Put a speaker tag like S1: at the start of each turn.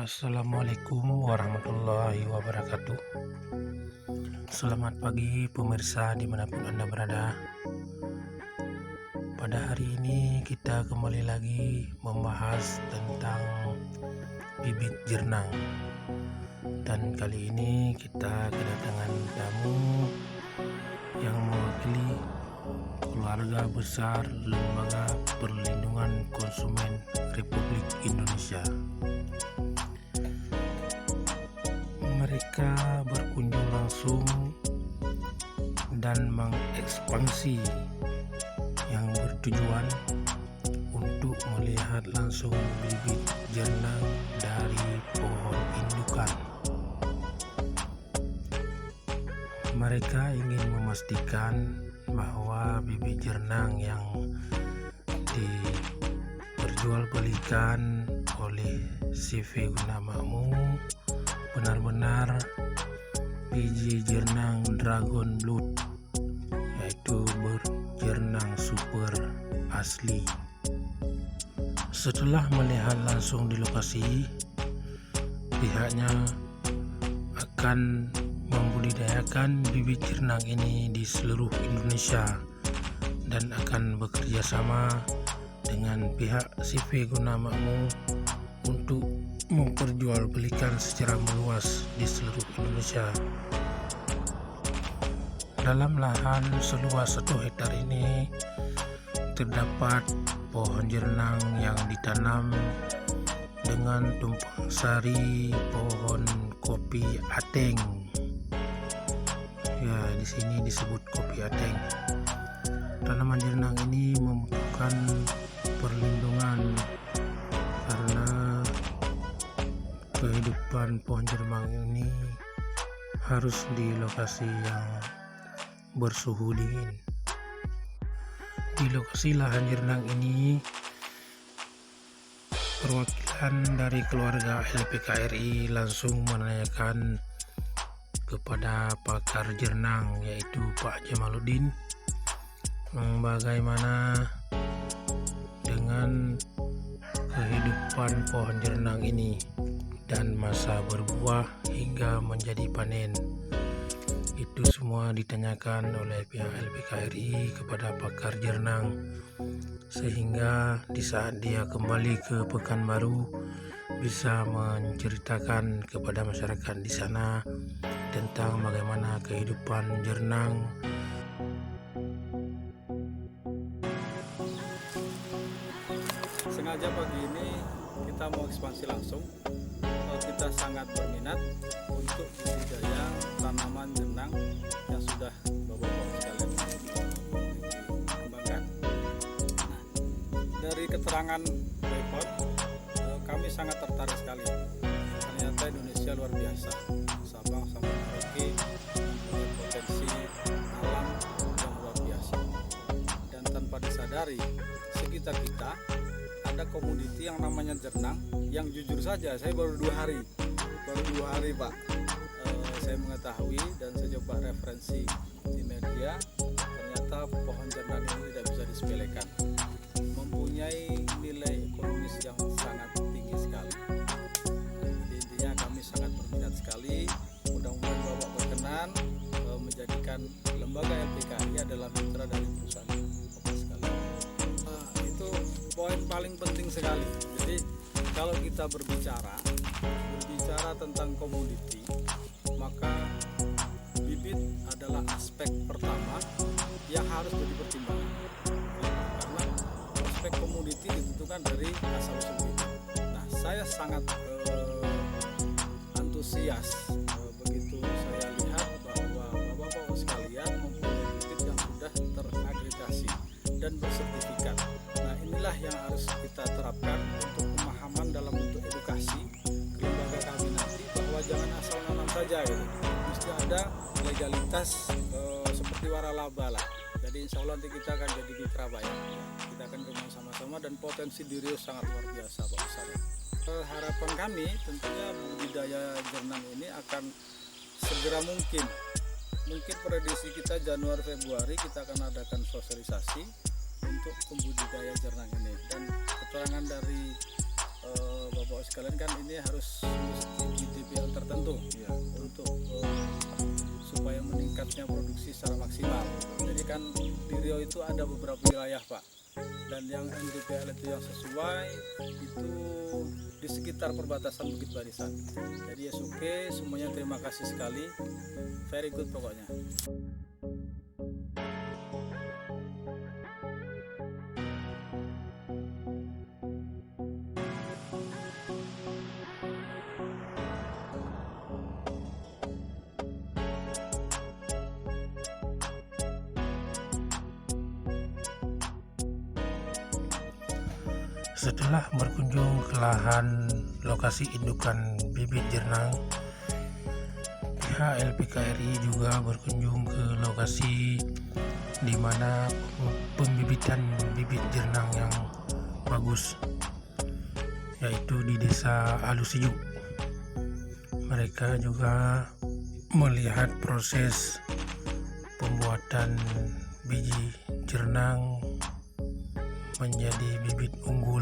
S1: Assalamualaikum warahmatullahi wabarakatuh. Selamat pagi pemirsa dimanapun Anda berada. Pada hari ini kita kembali lagi membahas tentang bibit jernang. Dan kali ini kita kedatangan tamu yang mewakili Keluarga Besar Lembaga Perlindungan Konsumen Republik Indonesia. Mereka berkunjung langsung dan mengekspansi yang bertujuan untuk melihat langsung bibit jernang dari pohon indukan. Mereka ingin memastikan bahwa bibit jernang yang diperjualbelikan oleh CV Guna Makmur benar-benar biji jernang Dragon Blood, yaitu berjernang super asli. Setelah melihat langsung di lokasi, pihaknya akan membudidayakan bibit jernang ini di seluruh Indonesia dan akan bekerja sama dengan pihak CV Guna Makmur untuk memperjualbelikan secara meluas di seluruh Indonesia. Dalam lahan seluas 1 hektar ini terdapat pohon jernang yang ditanam dengan tumpang sari pohon kopi ateng. Ya, di sini disebut kopi ateng. Tanaman jernang ini membutuhkan perlindungan karena kehidupan pohon jernang ini harus di lokasi yang bersuhu dingin. Di lokasi lahan jernang ini, perwakilan dari keluarga LPKRI langsung menanyakan kepada pakar jernang, yaitu Pak Jamaluddin, bagaimana dengan kehidupan pohon jernang ini dan masa berbuah hingga menjadi panen. Itu semua ditanyakan oleh pihak LPKRI kepada pakar jernang, sehingga di saat dia kembali ke Pekanbaru bisa menceritakan kepada masyarakat di sana tentang bagaimana kehidupan jernang.
S2: Sengaja pagi ini kita mau ekspansi langsung. Kita sangat berminat untuk budidaya tanaman jernang yang sudah bapak-bapak sekalian kembangkan. Nah, dari keterangan repot, kami sangat tertarik sekali. Ternyata Indonesia luar biasa. Sabang sampai Merauke mempunyai potensi alam yang luar biasa. Dan tanpa disadari, sekitar kita ada komoditi yang namanya jernang, yang jujur saja saya baru 2 hari Pak, saya mengetahui dan saya coba referensi di media. Ternyata pohon jernang ini tidak bisa disepelekan, mempunyai nilai ekonomis yang sangat tinggi sekali. Jadi intinya kami sangat berminat sekali. Mudah-mudahan Bapak berkenan menjadikan lembaga LPKRI adalah mitra dari perusahaan Bapak sekalian. Itu poin paling penting sekali. Jadi kalau kita berbicara tentang komoditi, maka bibit adalah aspek pertama yang harus jadi pertimbangan. Karena aspek komoditi ditentukan dari asal usul bibit. Nah, saya sangat antusias begitu saya lihat bahwa bapak-bapak sekalian mempunyai bibit yang sudah teragregasi dan bersertifikat. Nah, inilah yang harus kita terapkan untuk pemahaman dalam bentuk edukasi ke lembaga kami nanti, bahwa jangan asal nanam saja gitu. Mesti ada legalitas seperti waralaba lah. Jadi insya Allah nanti kita akan jadi mitra Pak ya. Kita akan kembang sama-sama dan potensi di Riau sangat luar biasa Pak Ustaz. Harapan kami tentunya budidaya jernang ini akan segera mungkin prediksi kita Januari Februari kita akan adakan sosialisasi untuk pembudidaya jernang ini. Dan keterangan dari Bapak sekalian kan ini harus di DPL tertentu
S3: Iya.
S2: untuk supaya meningkatnya produksi secara maksimal. Jadi kan di Riau itu ada beberapa wilayah Pak, dan yang NDPL itu yang sesuai itu di sekitar perbatasan Bukit Barisan. Jadi oke, semuanya terima kasih sekali, very good pokoknya.
S1: Setelah berkunjung ke lahan lokasi indukan bibit jernang, pihak LPKRI juga berkunjung ke lokasi di mana pembibitan bibit jernang yang bagus, yaitu di Desa Alusijuk. Mereka juga melihat proses pembuatan biji jernang menjadi bibit unggul